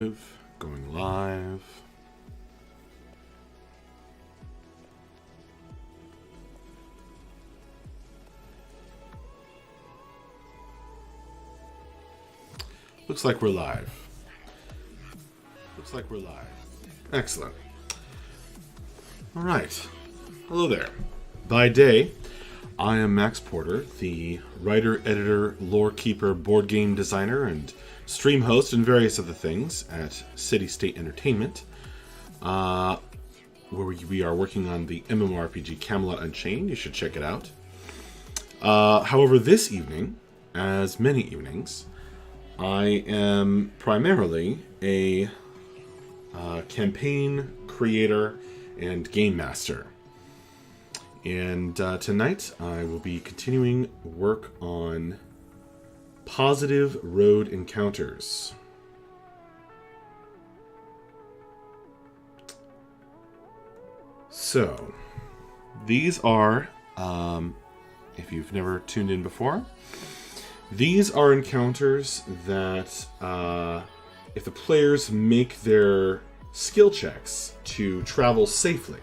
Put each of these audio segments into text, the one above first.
Going live. Looks like we're live. Excellent. All right. Hello there. By day, I am Max Porter, the writer, editor, lore keeper, board game designer, and stream host and various other things at City State Entertainment, where we are working on the MMORPG Camelot Unchained. You should check it out. However, this evening, as many evenings, I am primarily a campaign creator and game master. And tonight I will be continuing work on Positive Road Encounters. So, these are, if you've never tuned in before, these are encounters that, if the players make their skill checks to travel safely,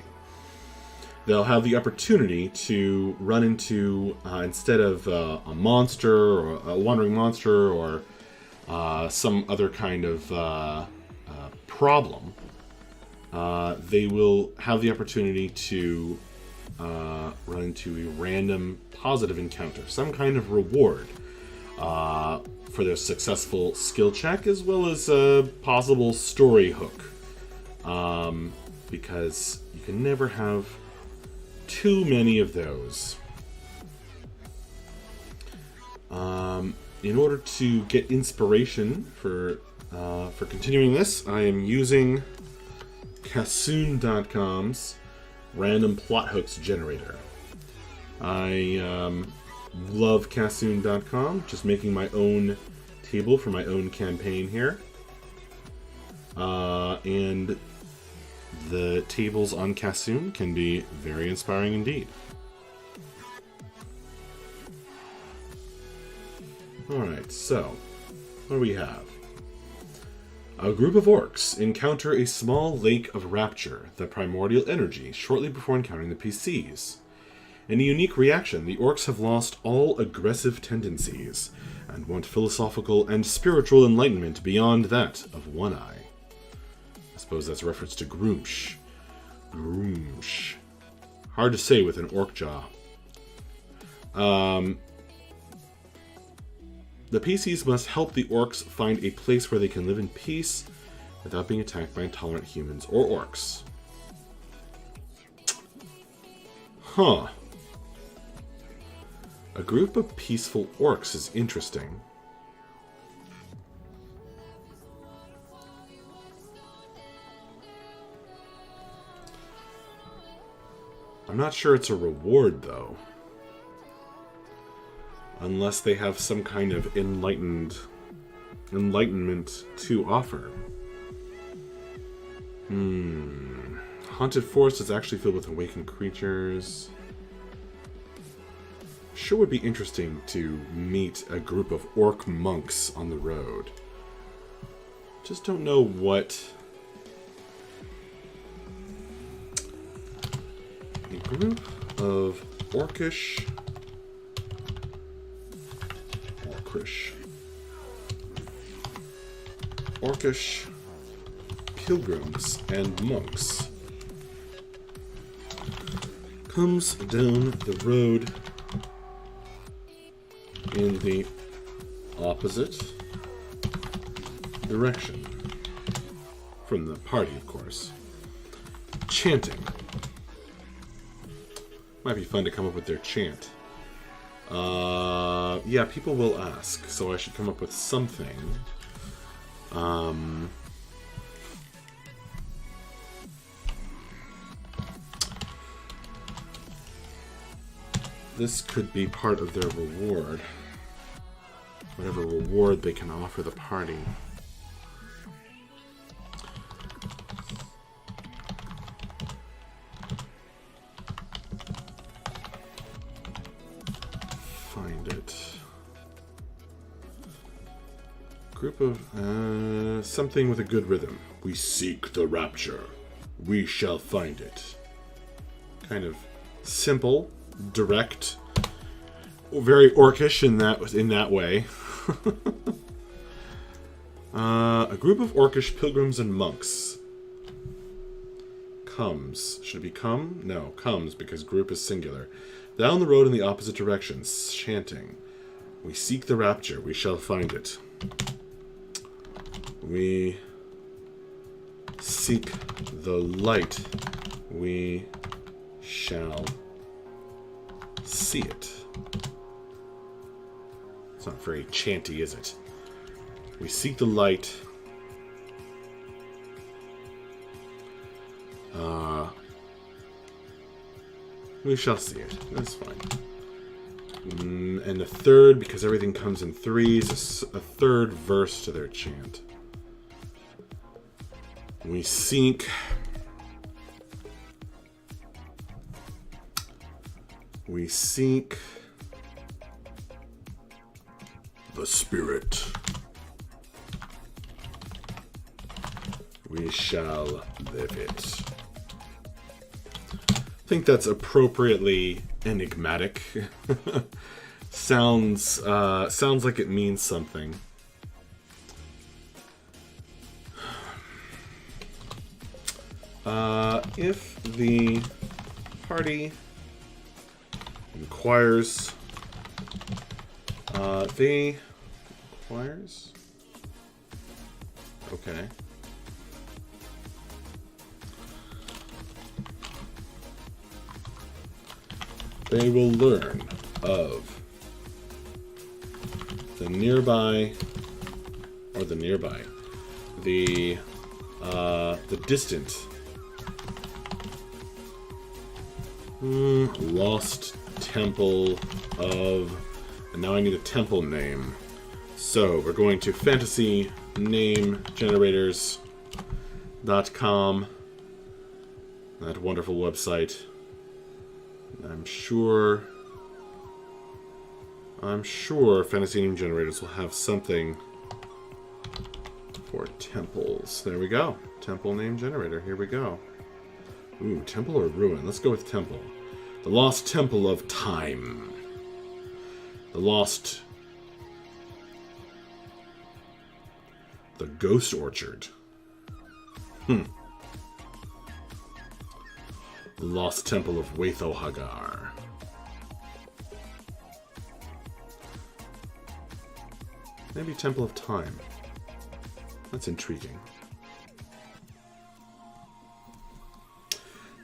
they'll have the opportunity to run into, instead of a monster or a wandering monster or some other kind of problem, they will have the opportunity to run into a random positive encounter, some kind of reward for their successful skill check, as well as a possible story hook, because you can never have too many of those. In order to get inspiration for continuing this, I am using Kassoon.com's random plot hooks generator. I love Kassoon.com, just making my own table for my own campaign here. And the tables on Kassoon can be very inspiring indeed. Alright, so, what do we have? A group of orcs encounter a small lake of rapture, the primordial energy, shortly before encountering the PCs. In a unique reaction, the orcs have lost all aggressive tendencies, and want philosophical and spiritual enlightenment beyond that of One Eye. I suppose that's a reference to Groomsh. Groomsh. Hard to say with an orc jaw. The PCs must help the orcs find a place where they can live in peace without being attacked by intolerant humans or orcs. Huh. A group of peaceful orcs is interesting. I'm not sure it's a reward, though. Unless they have some kind of enlightenment to offer. Haunted Forest is actually filled with awakened creatures. Sure would be interesting to meet a group of orc monks on the road. Just don't know what... A group of orcish pilgrims and monks comes down the road in the opposite direction from the party, of course, chanting. Might be fun to come up with their chant. Yeah, people will ask, so I should come up with something. This could be part of their reward. Whatever reward they can offer the party. Find it. Group of Something with a good rhythm. We seek the rapture. We shall find it. Kind of simple, direct, very orcish in that way. A group of orcish pilgrims and monks comes. Should it be come? No, comes, because group is singular. Down the road in the opposite direction, chanting. We seek the rapture, we shall find it. We seek the light, we shall see it. It's not very chanty, is it? We seek the light. We shall see it. That's fine. And the third, because everything comes in threes, a third verse to their chant. We seek. We seek the spirit. We shall live it. I think that's appropriately enigmatic. Sounds like it means something. If the party inquires, inquires? Okay. They will learn of the distant lost temple of, and now I need a temple name. So we're going to fantasynamegenerators.com, that wonderful website. I'm sure Fantasy Name Generators will have something for temples. There we go. Temple Name Generator. Here we go. Ooh, temple or ruin? Let's go with temple. The Lost Temple of Time. The Ghost Orchard. The Lost Temple of Waitho-Hagar. Maybe Temple of Time. That's intriguing.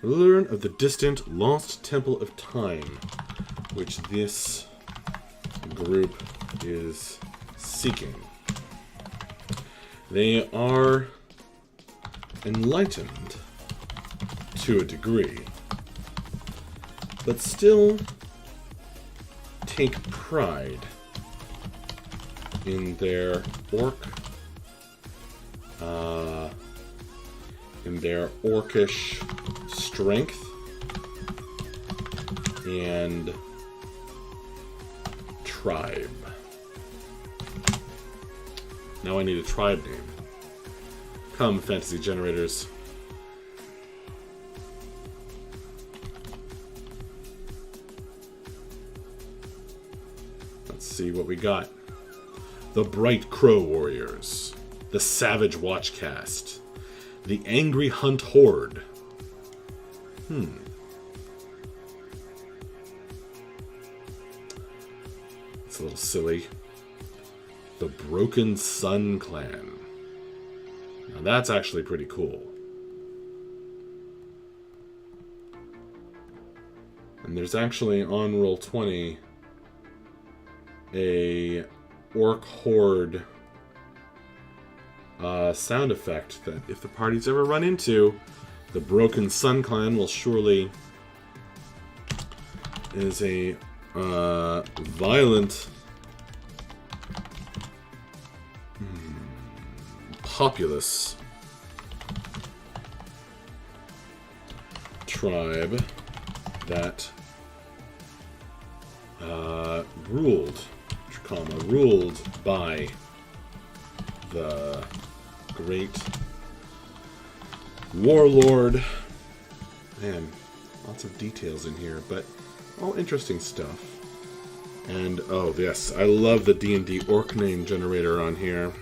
Learn of the distant Lost Temple of Time, which this group is seeking. They are enlightened to a degree, but still take pride in their orcish strength and tribe. Now I need a tribe name. Come, fantasy generators. Let's see what we got. The Bright Crow Warriors. The Savage Watchcast. The Angry Hunt Horde. It's a little silly. The Broken Sun Clan. Now that's actually pretty cool. And there's actually on Roll20 a Orc Horde sound effect that if the parties ever run into, the Broken Sun Clan will surely is a violent populous tribe that ruled by the Great. Warlord. Man, lots of details in here, but all interesting stuff. And, oh yes, I love the D&D orc name generator on here.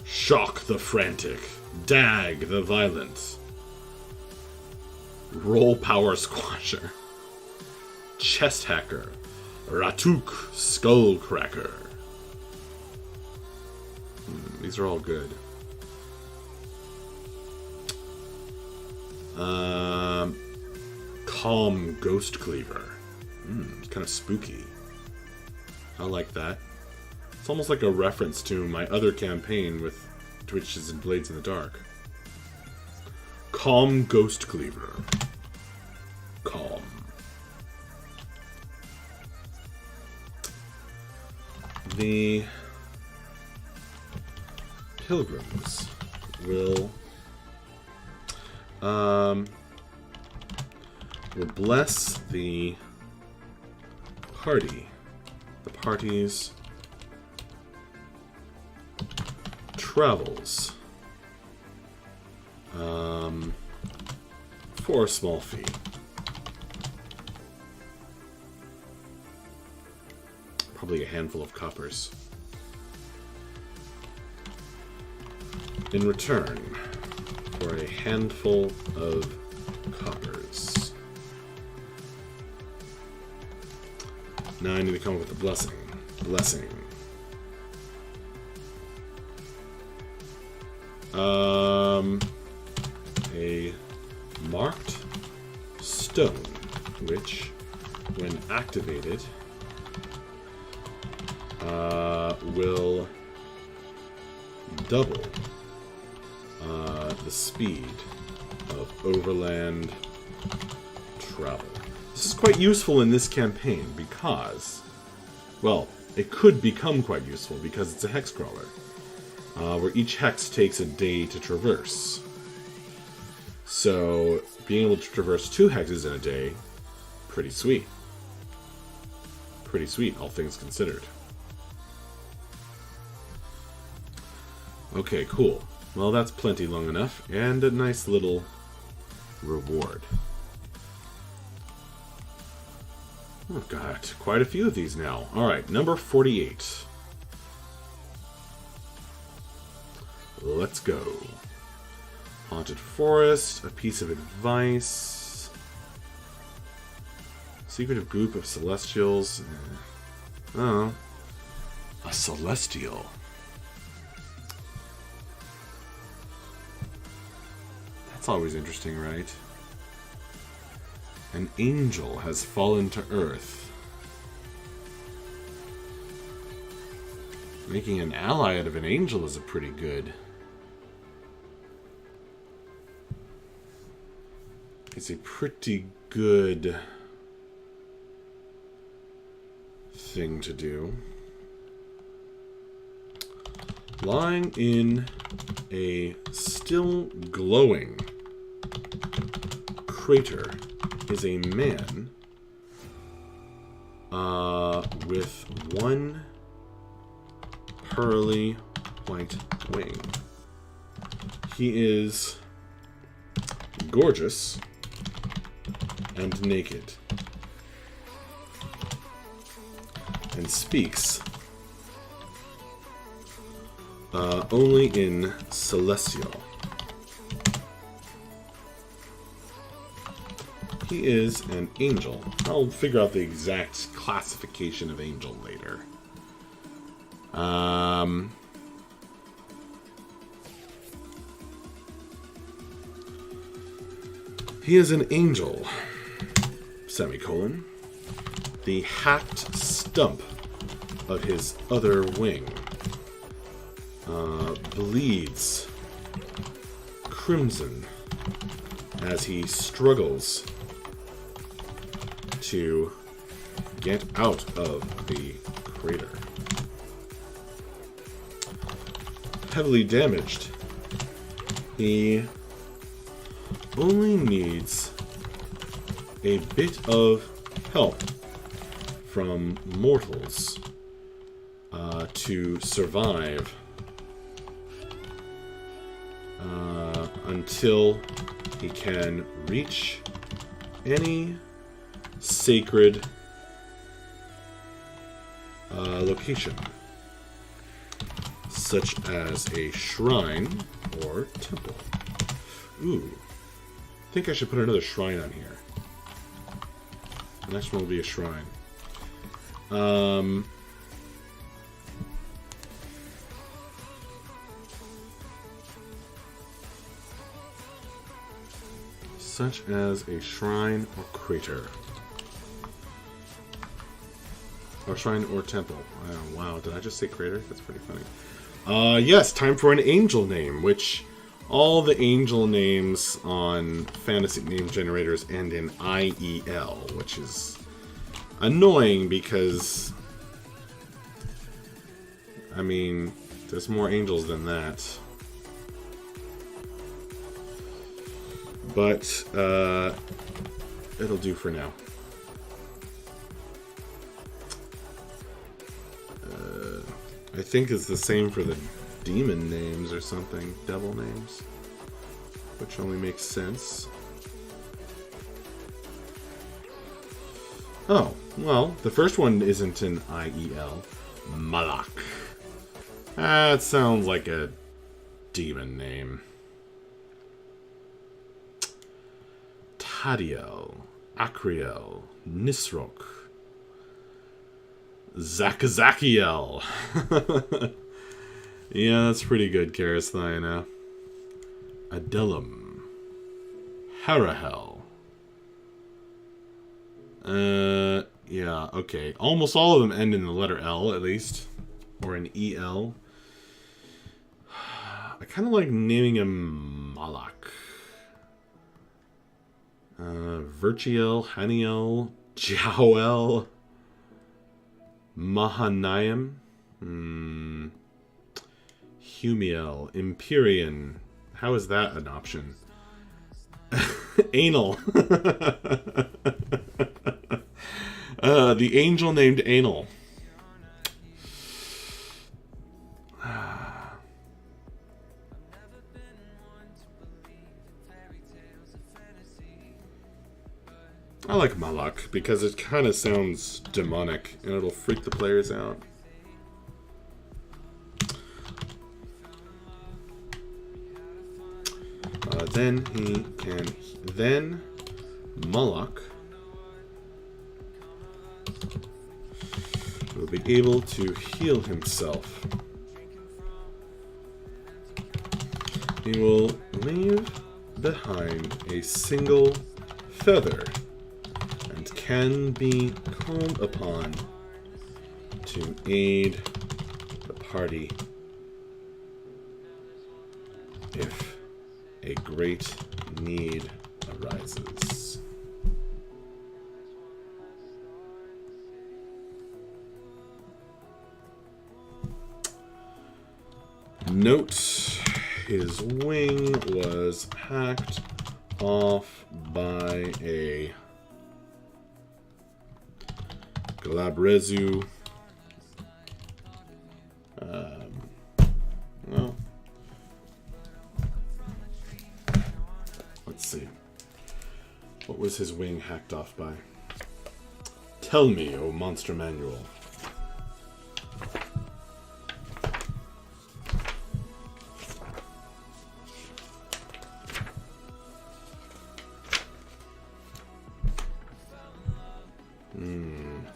Shock the Frantic. Dag the Violent. Roll Power Squasher. Chest Hacker. Ratuk Skullcracker. These are all good. Calm Ghost Cleaver. It's kind of spooky. I like that. It's almost like a reference to my other campaign with Twitches and Blades in the Dark. Calm Ghost Cleaver. Calm. The pilgrims will bless the party. The party's travels for a small fee. Probably a handful of coppers. In return for a handful of coppers. Now I need to come up with a blessing. Blessing. A marked stone, which, when activated, will double the speed of overland travel. This is quite useful in this campaign because, well, it could become quite useful because it's a hex crawler, where each hex takes a day to traverse. So, being able to traverse 2 hexes in a day, pretty sweet. Pretty sweet, all things considered. Okay, cool. Well, that's plenty long enough, and a nice little reward. I've got quite a few of these now. Alright, number 48. Let's go. Haunted Forest, a piece of advice. Secretive group of celestials. Oh. A celestial. That's always interesting, right? An angel has fallen to Earth. Making an ally out of an angel is a pretty good... It's a pretty good thing to do. Lying in a still glowing crater is a man with one pearly white wing. He is gorgeous and naked, and speaks only in Celestial. He is an angel. I'll figure out the exact classification of angel later. He is an angel, semicolon. The hacked stump of his other wing bleeds crimson as he struggles to get out of the crater. Heavily damaged. He only needs a bit of help from mortals to survive until he can reach any sacred location, such as a shrine or temple. Ooh, I think I should put another shrine on here. The next one will be a shrine. Such as a shrine or crater. Or shrine or temple. Oh, wow, did I just say crater? That's pretty funny. Yes, time for an angel name, which all the angel names on fantasy name generators end in IEL, which is annoying because, I mean, there's more angels than that. But, it'll do for now. I think it's the same for the demon names or something. Devil names. Which only makes sense. Oh, well, the first one isn't an IEL. Malak. That sounds like a demon name. Tadiel, Akriel, Nisrok, Zakazakiel. Yeah, that's pretty good, Karasthina. Adelum, Harahel. Yeah, okay. Almost all of them end in the letter L, at least. Or an EL. I kind of like naming him Malak. Virtuel, Haniel, Joel, Mahanaim, Humiel, Empyrean. How is that an option? Anal. The angel named Anal. I like Malak because it kind of sounds demonic and it'll freak the players out. Then Malak will be able to heal himself. He will leave behind a single feather and can be called upon to aid the party if a great need arises. Note, his wing was hacked off by a Galabrezu. Well, let's see. What was his wing hacked off by? Tell me, O monster manual.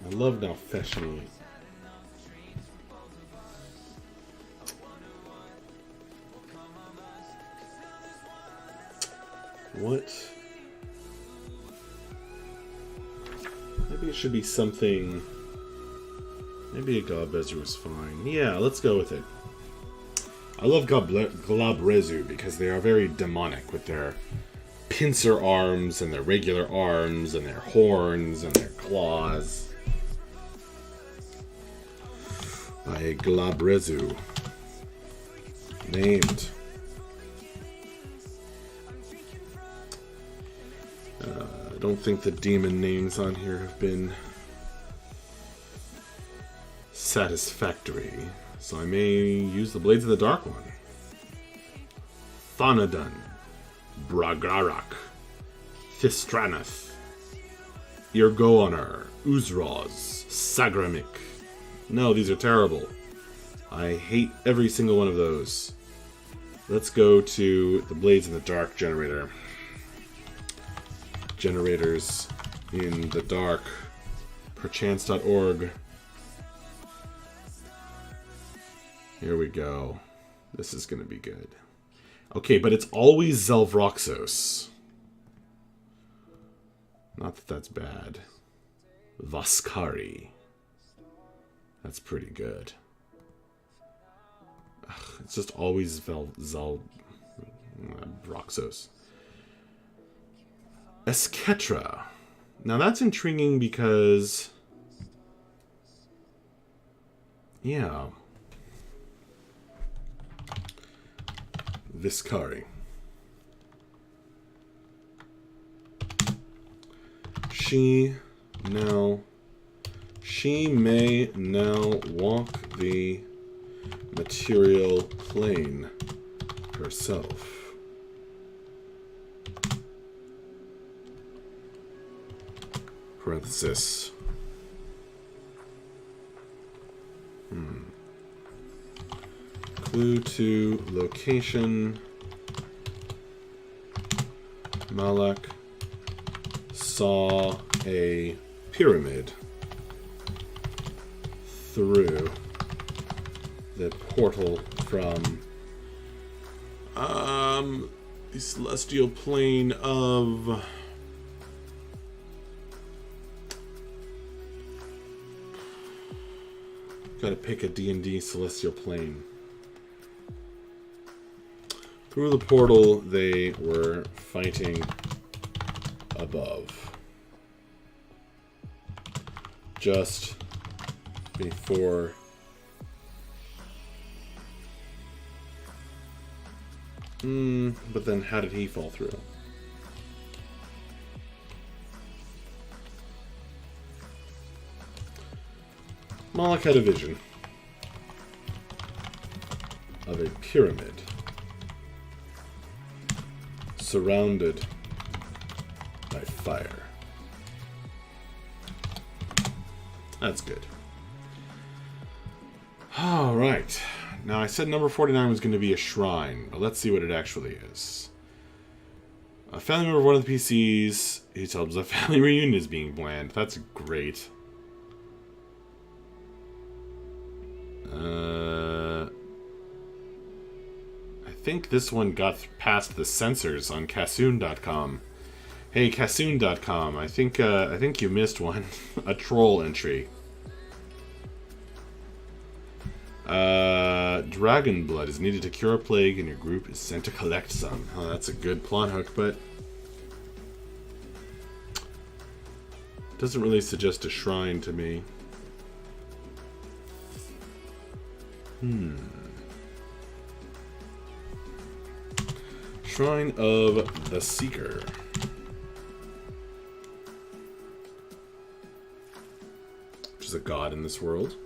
I love now Feshni. What? Maybe it should be something. Maybe a Galabrezu is fine. Yeah, let's go with it. I love Galabrezu because they are very demonic with their pincer arms and their regular arms and their horns and their claws. By a Galabrezu. Named. I don't think the demon names on here have been unsatisfactory, so I may use the Blades of the Dark one. Thonodon, Bragarak, Thistranath, Irgoanar, Uzroz, Sagramik. No, these are terrible. I hate every single one of those. Let's go to the Blades in the Dark generator. Generators in the Dark. Perchance.org. Here we go. This is going to be good. Okay, but it's always Zelvroxos. Not that that's bad. Vaskari. That's pretty good. Ugh, it's just always Zelvroxos. Esketra. Now that's intriguing because... yeah. Viscari. She may now walk the material plane herself. Parenthesis. Clue to location. Malak saw a pyramid through the portal from the celestial plane of gotta pick a D&D celestial plane. Through the portal they were fighting above. Just before but then how did he fall through? Moloch had a vision of a pyramid surrounded by fire. That's good. All right. Now, I said number 49 was going to be a shrine, but let's see what it actually is. A family member of one of the PCs, he tells us a family reunion is being planned. That's great. I think this one got past the censors on Kassoon.com. Hey, Kassoon.com, I think you missed one. A troll entry. Dragon blood is needed to cure a plague, and your group is sent to collect some. Oh, that's a good plot hook, but doesn't really suggest a shrine to me. Shrine of the Seeker. Which is a god in this world.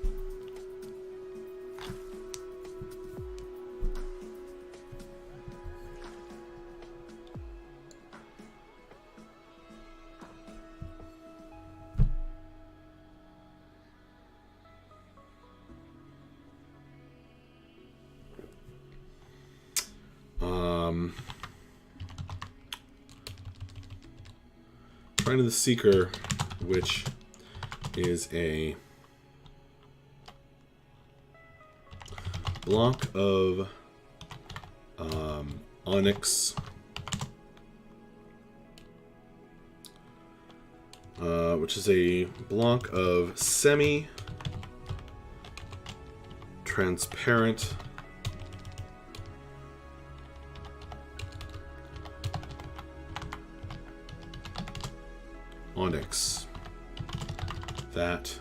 Shrine of the Seeker, which is a block of onyx, which is a block of semi-transparent onyx that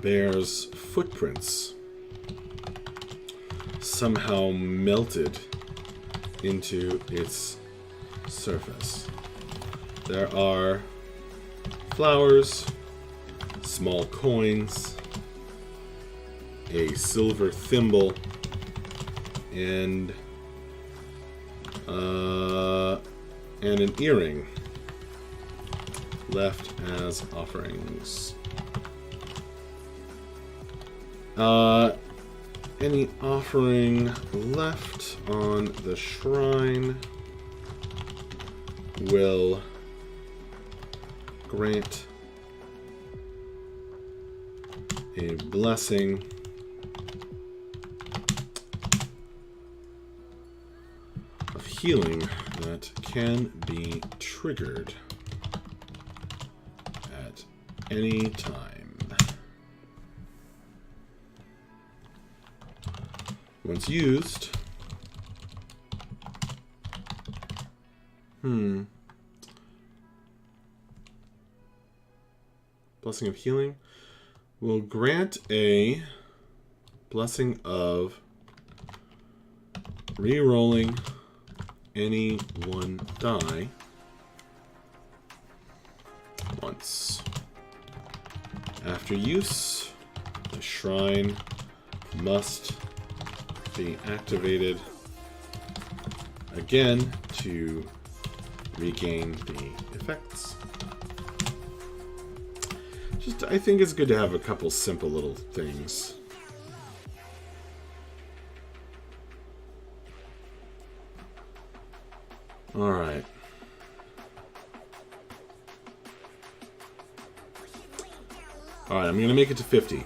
bears footprints somehow melted into its surface. There are flowers, small coins, a silver thimble, and an earring left as offerings. Any offering left on the shrine will grant a blessing of healing that can be triggered at any time. Once used, blessing of healing will grant a blessing of re-rolling any one die once. After use, the shrine must be activated again to regain the effects. Just, I think it's good to have a couple simple little things. Alright. Alright, I'm going to make it to 50.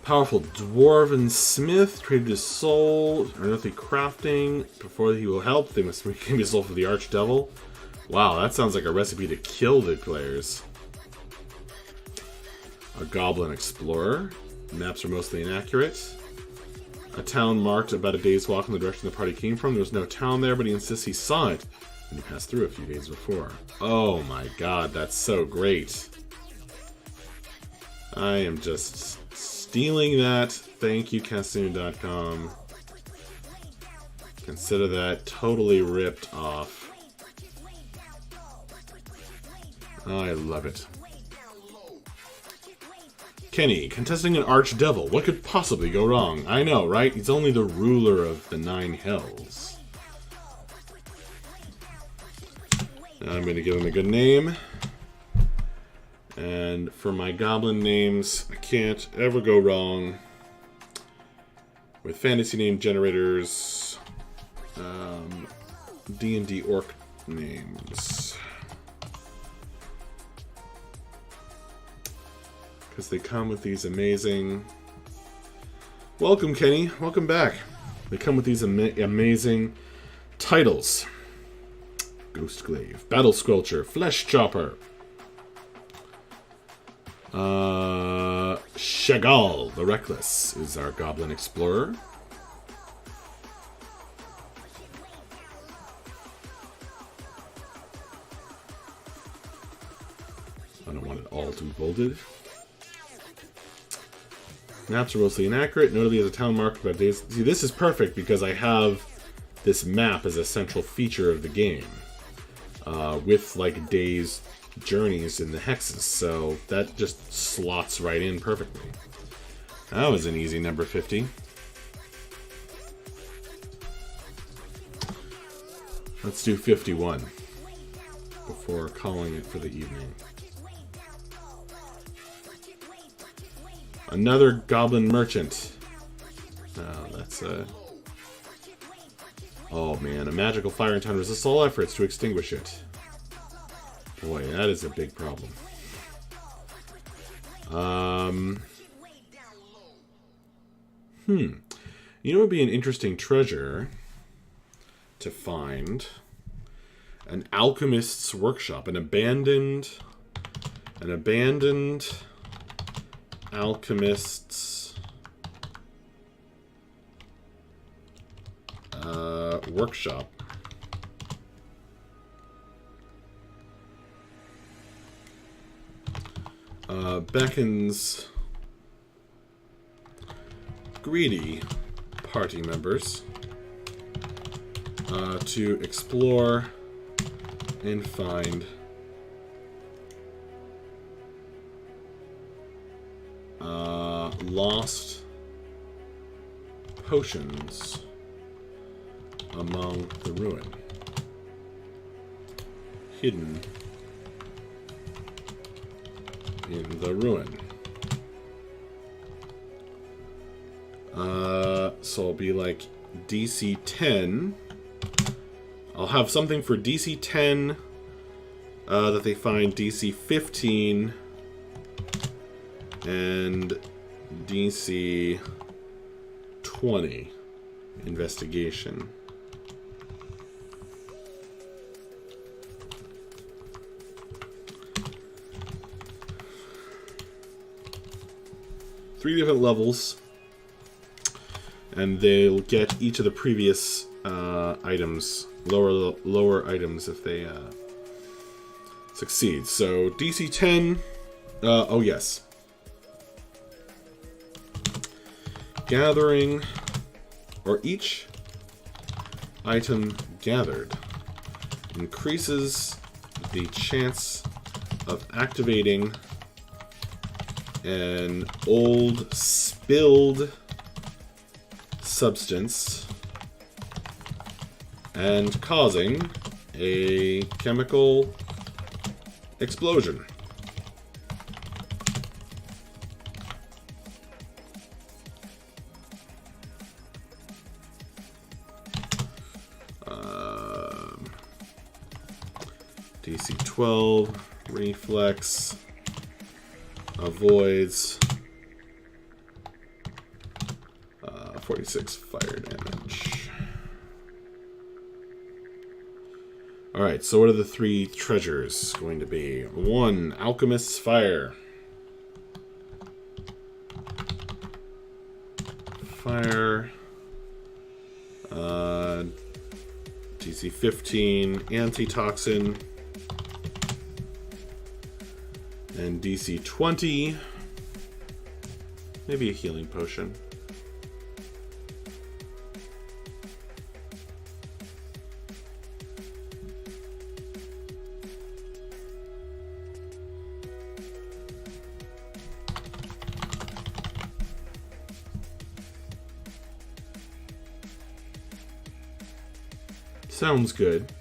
Powerful dwarven smith traded his soul, unearthly crafting. Before he will help, they must give his soul for the archdevil. Wow, that sounds like a recipe to kill the players. A goblin explorer. Maps are mostly inaccurate. A town marked about a day's walk in the direction the party came from. There was no town there, but he insists he saw it when he passed through a few days before. Oh my god, that's so great. I am just stealing that. Thank you, Kassoon.com. Consider that totally ripped off. Oh, I love it. Kenny, contesting an archdevil. What could possibly go wrong? I know, right? He's only the ruler of the 9 hells. I'm going to give him a good name. And for my goblin names, I can't ever go wrong with fantasy name generators, D&D orc names. Because they come with these amazing... Welcome, Kenny. Welcome back. They come with these amazing titles. Ghostglaive, Battle Squelcher, Flesh Chopper, Shagal the Reckless is our Goblin Explorer. I don't want it all too bolded. Maps are mostly inaccurate, notably as a town marked by days. See, this is perfect because I have this map as a central feature of the game. With like days journeys in the hexes, so that just slots right in perfectly. That was an easy number 50. Let's do 51 before calling it for the evening. Another goblin merchant. Oh, that's a... Oh man, a magical fire in town resists all efforts to extinguish it. Boy, that is a big problem. You know what would be an interesting treasure to find? An alchemist's workshop. An abandoned alchemist's workshop. Beckons greedy party members to explore and find lost potions among the ruin. Hidden in the ruin. So it'll be like DC 10. I'll have something for DC 10 that they find DC 15 and DC 20 investigation. Three different levels, and they'll get each of the previous items, lower items if they succeed. So DC 10, oh yes. Gathering, or each item gathered increases the chance of activating an old spilled substance and causing a chemical explosion. DC 12 reflex avoids 46 fire damage. Alright, so what are the three treasures going to be? 1, Alchemist's Fire. Fire. DC 15, Antitoxin. And DC 20, maybe a healing potion. Sounds good.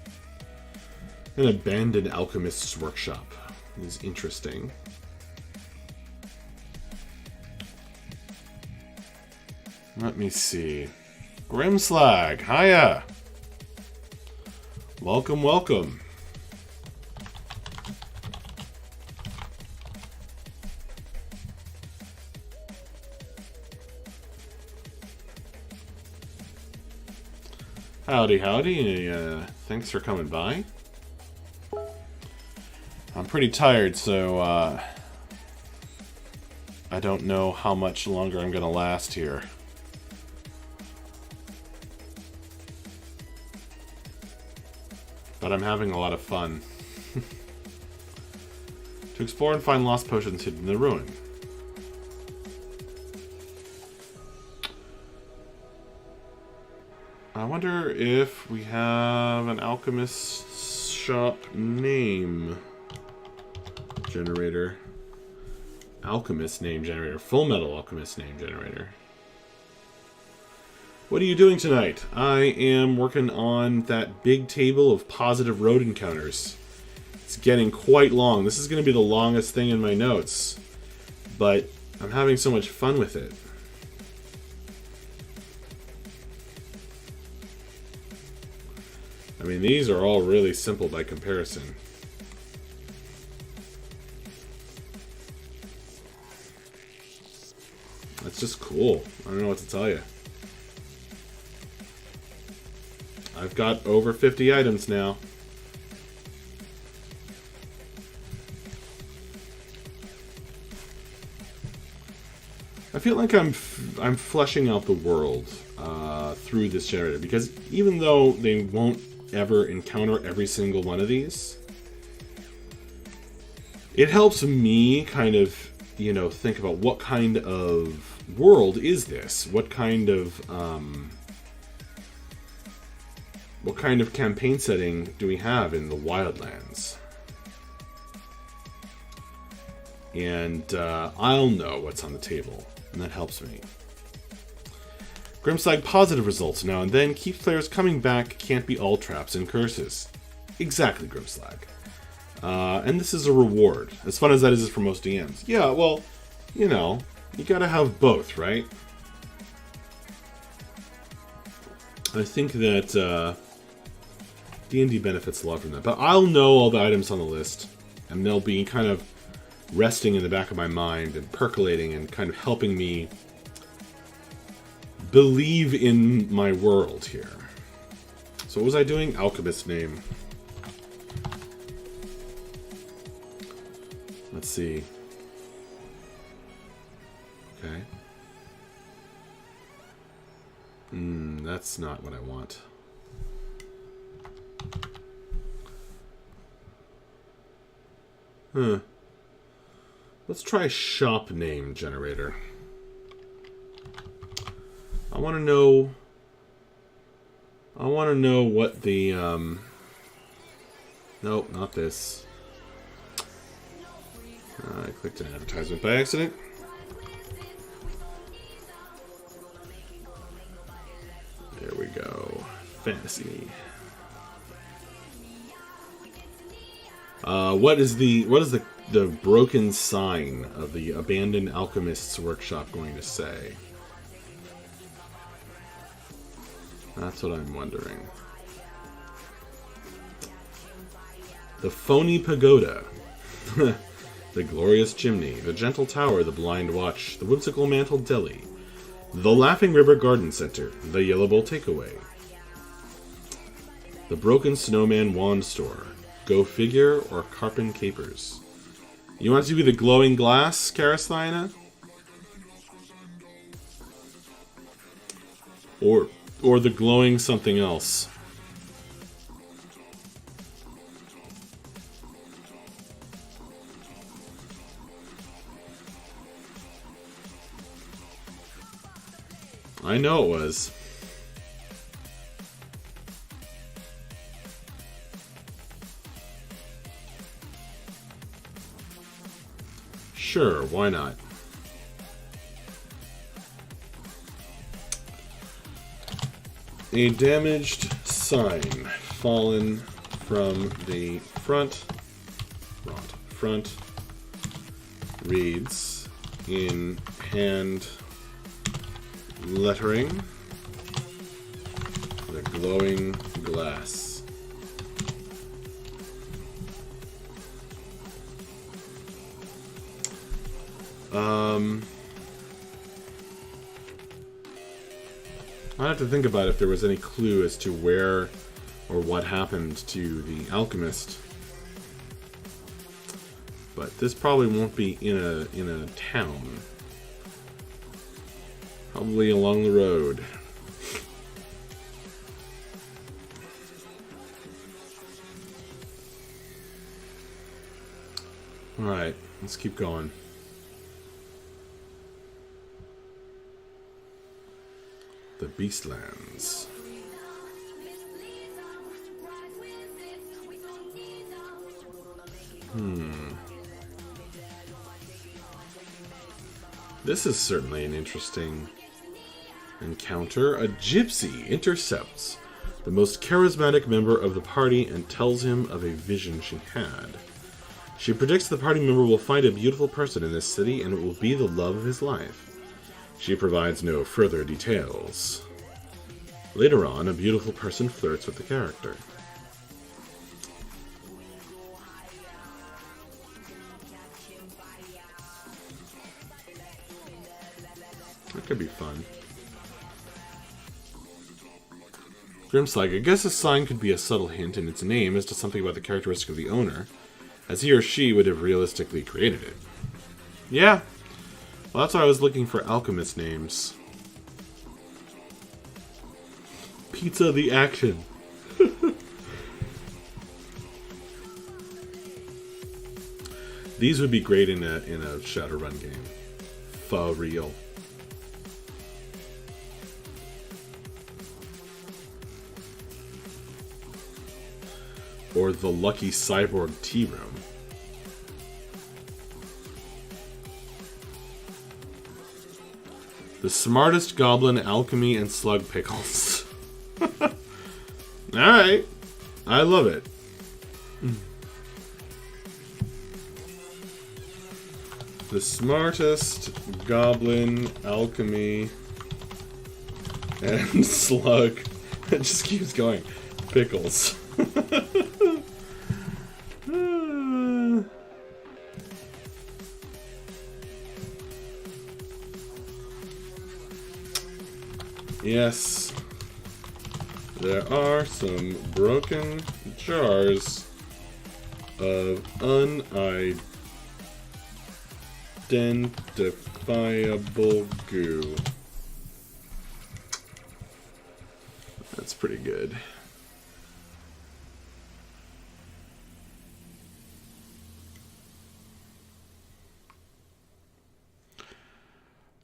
An abandoned alchemist's workshop is interesting. Let me see. Grimslag, hiya! Welcome, welcome. Howdy, howdy. Thanks for coming by. I'm pretty tired, so I don't know how much longer I'm gonna last here. But I'm having a lot of fun. To explore and find lost potions hidden in the ruin. I wonder if we have an alchemist shop name generator. Alchemist name generator. Full Metal Alchemist name generator. What are you doing tonight? I am working on that big table of positive road encounters. It's getting quite long. This is going to be the longest thing in my notes. But I'm having so much fun with it. I mean, these are all really simple by comparison. That's just cool. I don't know what to tell you. I've got over 50 items now. I feel like I'm fleshing out the world through this generator, because even though they won't ever encounter every single one of these, it helps me kind of, you know, think about what kind of world is this? What kind of campaign setting do we have in the Wildlands? And I'll know what's on the table and that helps me. Grimslag positive results now and then keeps players coming back, can't be all traps and curses. Exactly, Grimslag. And this is a reward, as fun as that is for most DMs. Yeah, well, you know, you gotta have both, right? I think that D&D benefits a lot from that. But I'll know all the items on the list, and they'll be kind of resting in the back of my mind and percolating and kind of helping me believe in my world here. So what was I doing? Alchemist name. Let's see. Okay. That's not what I want. Let's try shop name generator. I want to know what the nope, not this. I clicked an advertisement by accident. There we go. Fantasy. What is the broken sign of the abandoned alchemist's workshop going to say? That's what I'm wondering. The phony pagoda. The glorious chimney. The gentle tower. The blind watch. The whimsical mantled deli. The Laughing River Garden Center. The Yellow Bowl Takeaway. The Broken Snowman Wand Store. Go Figure or Carpin Capers. You want it to be the glowing glass, Karasthina? Or the glowing something else? I know it was. Sure, why not? A damaged sign fallen from the front reads in hand lettering, the glowing glass. I have to think about if there was any clue as to where or what happened to the alchemist. But this probably won't be in a town. Probably along the road. Alright, let's keep going. The Beastlands. This is certainly an interesting encounter. A gypsy intercepts the most charismatic member of the party and tells him of a vision she had. She predicts the party member will find a beautiful person in this city and it will be the love of his life. She provides no further details. Later on, a beautiful person flirts with the character. That could be fun. Grimslag, I guess a sign could be a subtle hint in its name as to something about the characteristic of the owner, as he or she would have realistically created it. Yeah. Well, that's why I was looking for alchemist names. Pizza the Action. These would be great in a Shadowrun game. For real. Or the Lucky Cyborg Tea Room. The smartest goblin, alchemy, and slug pickles. Alright. I love it. The smartest goblin, alchemy, and slug. It just keeps going. Pickles. Yes. There are some broken jars of unidentifiable goo. That's pretty good.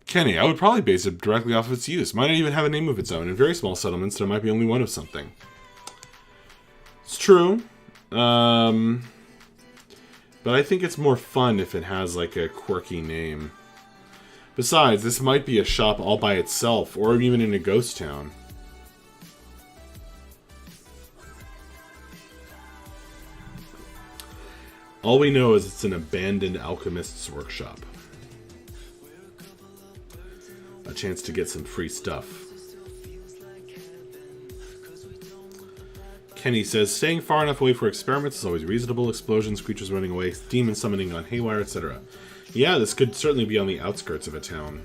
Kenny, I would probably base it directly off of its use. Might not even have a name of its own. In very small settlements, there might be only one of something. It's true. But I think it's more fun if it has like a quirky name. Besides, this might be a shop all by itself, or even in a ghost town. All we know is it's an abandoned alchemist's workshop. A chance to get some free stuff. Kenny says, staying far enough away for experiments is always reasonable. Explosions, creatures running away, demons summoning on haywire, etc. Yeah, this could certainly be on the outskirts of a town.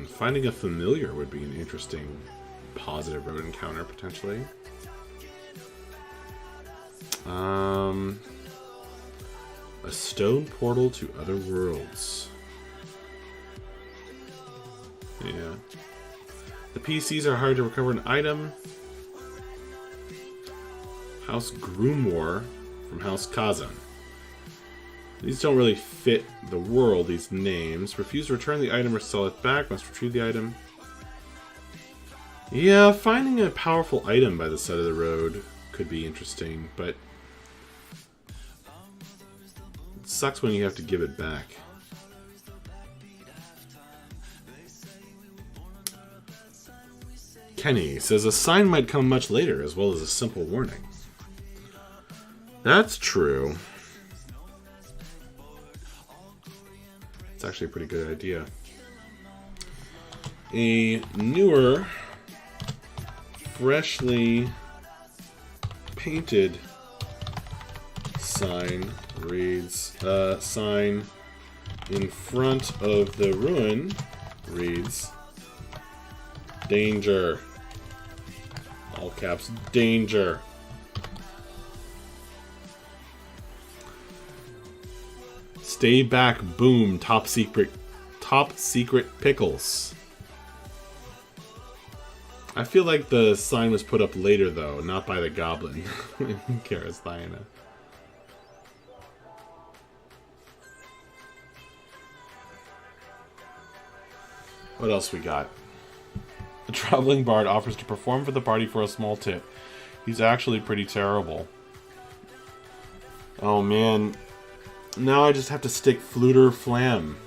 Finding a familiar would be an interesting positive road encounter, potentially. A stone portal to other worlds. Yeah. The PCs are hard to recover an item. House Groomoor from House Kazan. These don't really fit the world, these names. Refuse to return the item or sell it back. Must retrieve the item. Yeah, finding a powerful item by the side of the road could be interesting, but it sucks when you have to give it back. Kenny says a sign might come much later, as well as a simple warning. That's true. It's actually a pretty good idea. A newer, freshly painted sign reads, sign in front of the ruin reads, danger. All caps, danger. Stay back, boom, top secret pickles. I feel like the sign was put up later, though, not by the goblin. Karasthena. What else we got? A traveling bard offers to perform for the party for a small tip. He's actually pretty terrible. Oh man. Now I just have to stick Fluter Flam.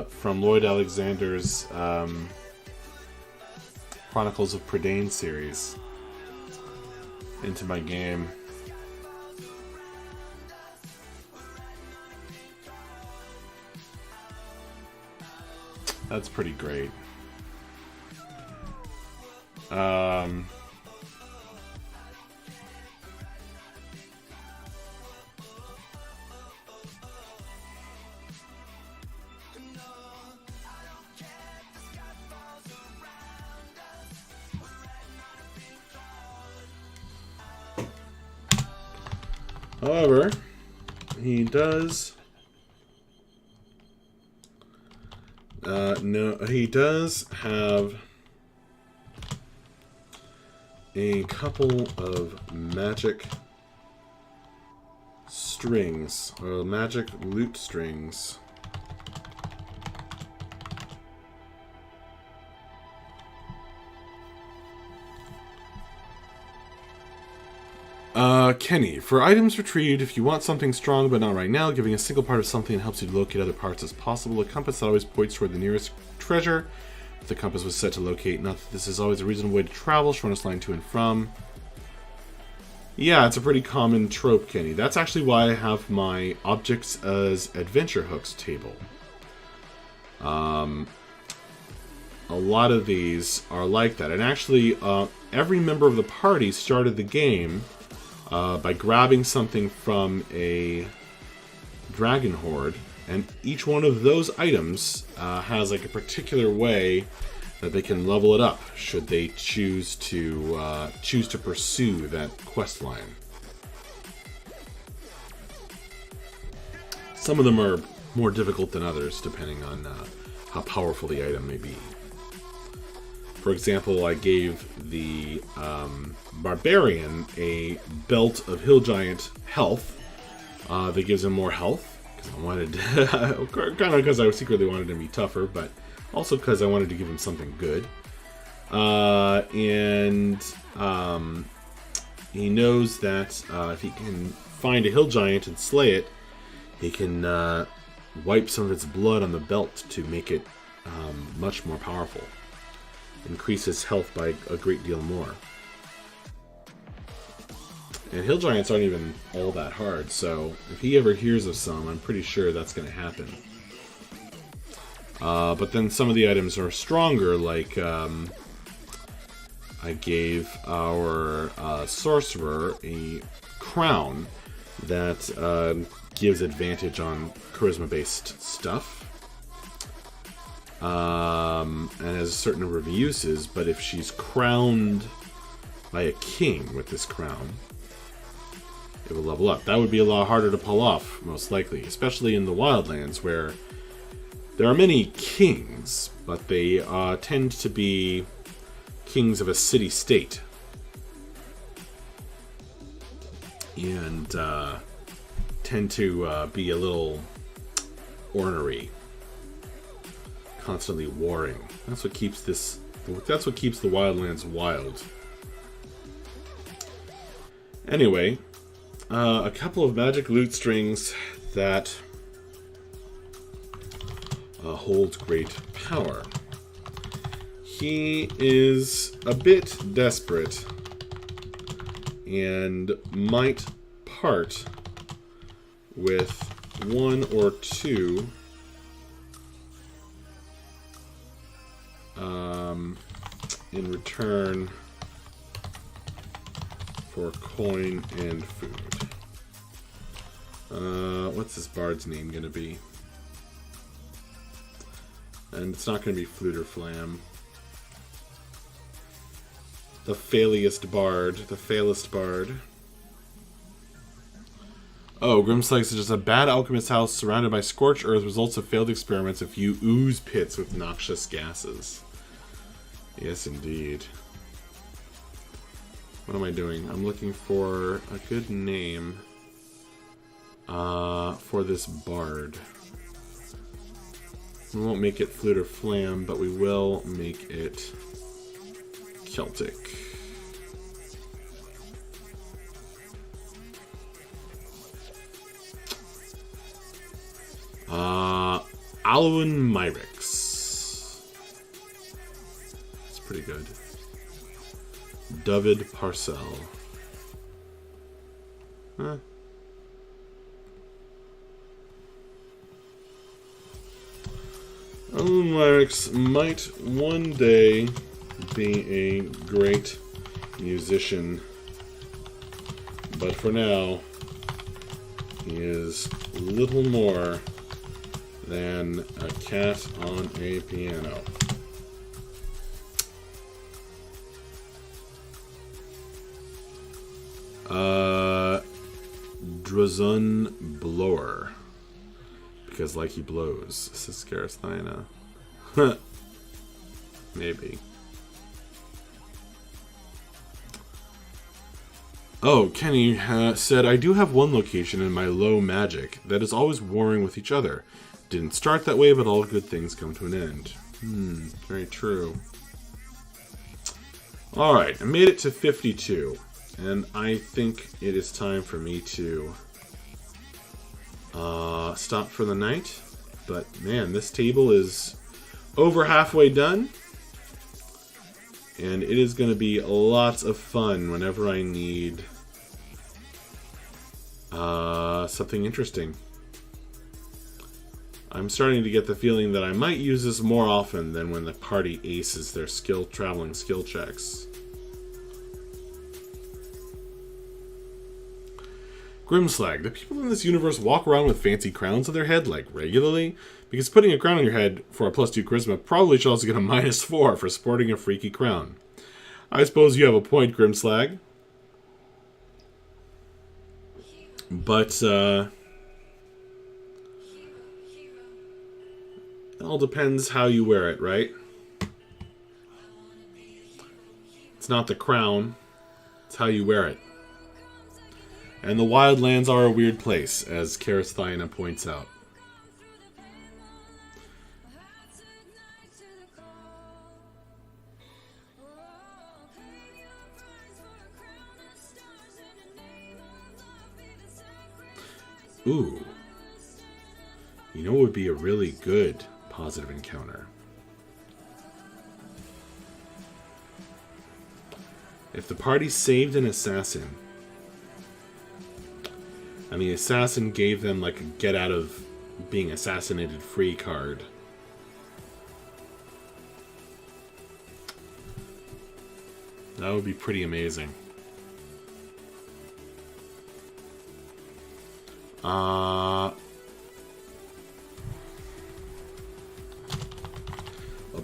From Lloyd Alexander's Chronicles of Prydain series into my game. That's pretty great. However, he does he does have a couple of magic strings, or magic loot strings. Kenny, for items retrieved, if you want something strong but not right now, giving a single part of something helps you to locate other parts as possible. A compass that always points toward the nearest treasure. If the compass was set to locate, not that this is always a reasonable way to travel, showing us line to and from. Yeah, it's a pretty common trope, Kenny. That's actually why I have my objects as adventure hooks table. A lot of these are like that. And actually, every member of the party started the game by grabbing something from a dragon horde. And each one of those items has like a particular way that they can level it up should they choose to pursue that quest line. Some of them are more difficult than others, depending on how powerful the item may be. For example, I gave the barbarian a belt of hill giant health that gives him more health. Because I wanted, kind of because I secretly wanted him to be tougher, but also because I wanted to give him something good. And he knows that if he can find a hill giant and slay it, he can wipe some of its blood on the belt to make it much more powerful. Increase his health by a great deal more. And hill giants aren't even all that hard, so if he ever hears of some, I'm pretty sure that's going to happen. But then some of the items are stronger, like I gave our sorcerer a crown that gives advantage on charisma-based stuff. And has a certain number of uses, but if she's crowned by a king with this crown, it will level up. That would be a lot harder to pull off, most likely, especially in the Wildlands, where there are many kings, but they tend to be kings of a city-state. And tend to be a little ornery. Constantly warring. That's what keeps the Wildlands wild. Anyway, a couple of magic loot strings that hold great power. He is a bit desperate and might part with one or two in return for coin and food. What's this bard's name gonna be? And it's not gonna be Flute or Flam. The failest bard. The failest bard. Oh, Grimslags is just a bad alchemist house surrounded by scorched earth, results of failed experiments, a few ooze pits with noxious gases. Yes, indeed. What am I doing? I'm looking for a good name for this bard. We won't make it Flute or Flam, but we will make it Celtic. Alwyn Myrix. That's pretty good. David Parcell. Huh. Alwyn Myrix might one day be a great musician, but for now, he is little more than a cat on a piano. Drazun Blower. Because like he blows. Siskarithina. Maybe. Oh, Kenny said, I do have one location in my low magic that is always warring with each other. Didn't start that way, but all good things come to an end. Very true. Alright, I made it to 52. And I think it is time for me to stop for the night. But man, this table is over halfway done. And it is going to be lots of fun whenever I need something interesting. I'm starting to get the feeling that I might use this more often than when the party aces their traveling skill checks. Grimslag. The people in this universe walk around with fancy crowns on their head, like, regularly? Because putting a crown on your head for a +2 charisma probably should also get a -4 for sporting a freaky crown. I suppose you have a point, Grimslag. But, it all depends how you wear it, right? It's not the crown, it's how you wear it. And the Wildlands are a weird place, as Karasthiana points out. Ooh. You know what would be a really good positive encounter? If the party saved an assassin, and the assassin gave them like a get out of being assassinated free card. That would be pretty amazing. A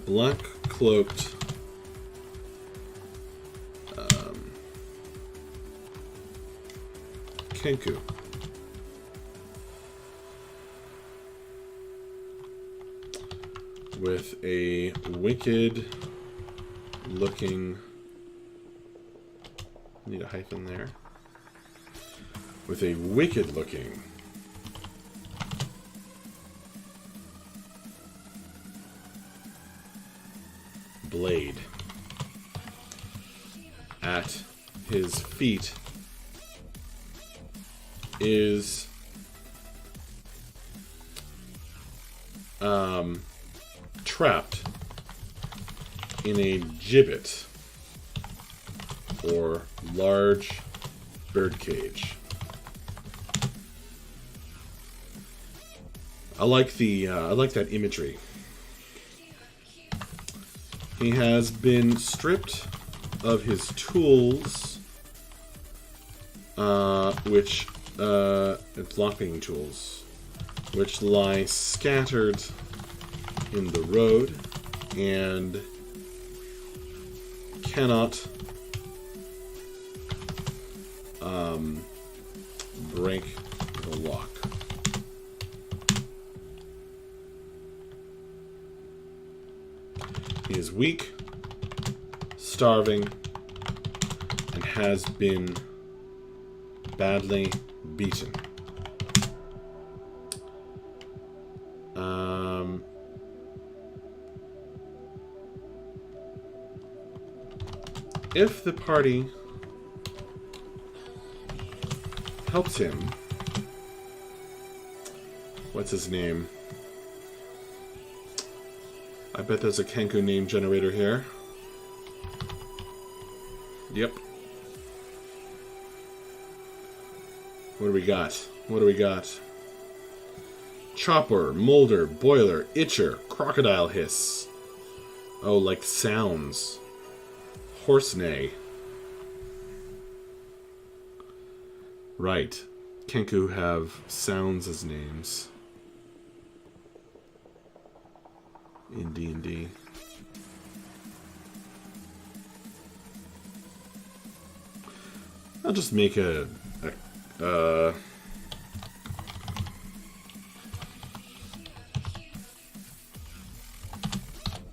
black cloaked Kenku. With a wicked looking, need a hyphen there, with a wicked looking blade at his feet is trapped in a gibbet or large birdcage. I like that imagery. He has been stripped of his tools, which lockpicking tools, which lie scattered in the road and cannot break the lock. He is weak, starving, and has been badly beaten. If the party helps him, what's his name? I bet there's a Kenku name generator here. Yep. What do we got? What do we got? Chopper, Molder, Boiler, Itcher, Crocodile Hiss. Oh, like sounds. Horse neigh. Right. Kenku have sounds as names. In D&D. I'll just make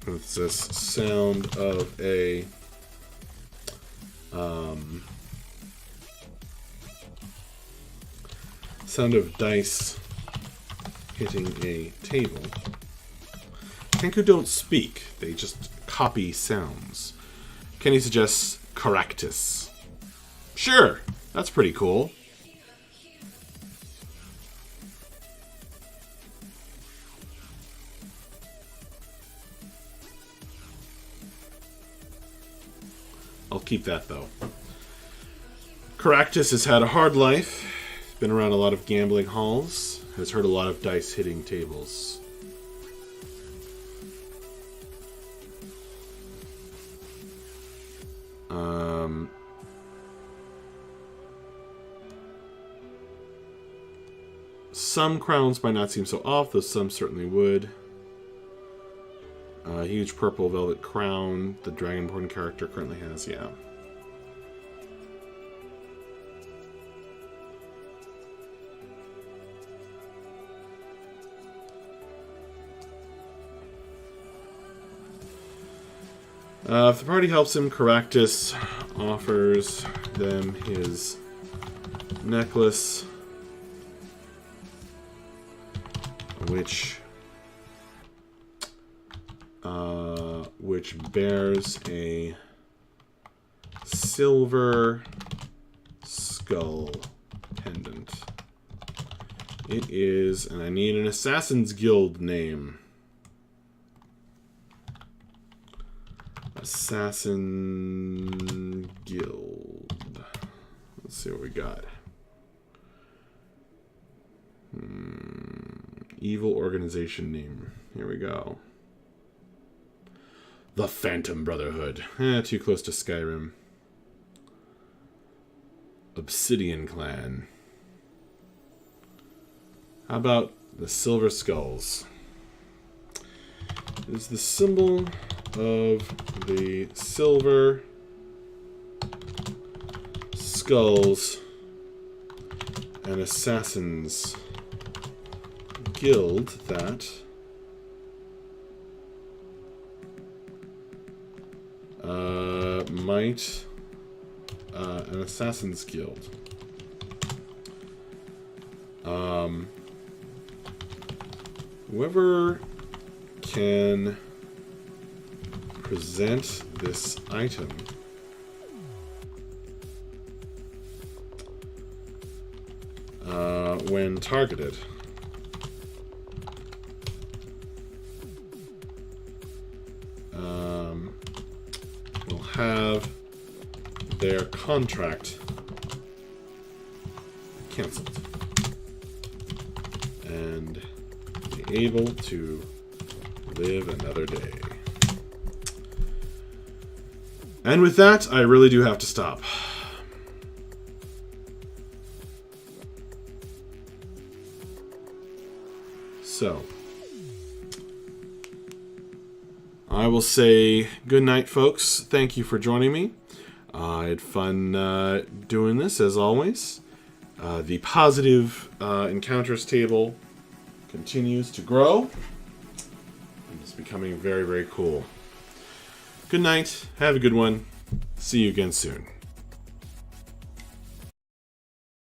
what's this? Sound of a sound of dice hitting a table. Kenku don't speak, they just copy sounds. Kenny suggests Caractus. Sure, that's pretty cool. I'll keep that, though. Caractus has had a hard life. He's been around a lot of gambling halls. Has heard a lot of dice hitting tables. Some crowns might not seem so off, though some certainly would. Huge purple velvet crown the Dragonborn character currently has, yeah. If the party helps him, Caractus offers them his necklace, which bears a silver skull pendant. It is, and I need an Assassin's Guild name. Assassin Guild. Let's see what we got. Evil organization name. Here we go. The Phantom Brotherhood. Too close to Skyrim. Obsidian Clan. How about the Silver Skulls? It is the symbol of the silver skulls and assassins guild that might an assassin's guild whoever can present this item when targeted will have their contract cancelled and be able to live another day. And with that, I really do have to stop. So, I will say good night, folks. Thank you for joining me. I had fun doing this, as always. The positive encounters table continues to grow. And it's becoming very, very cool. Good night. Have a good one. See you again soon.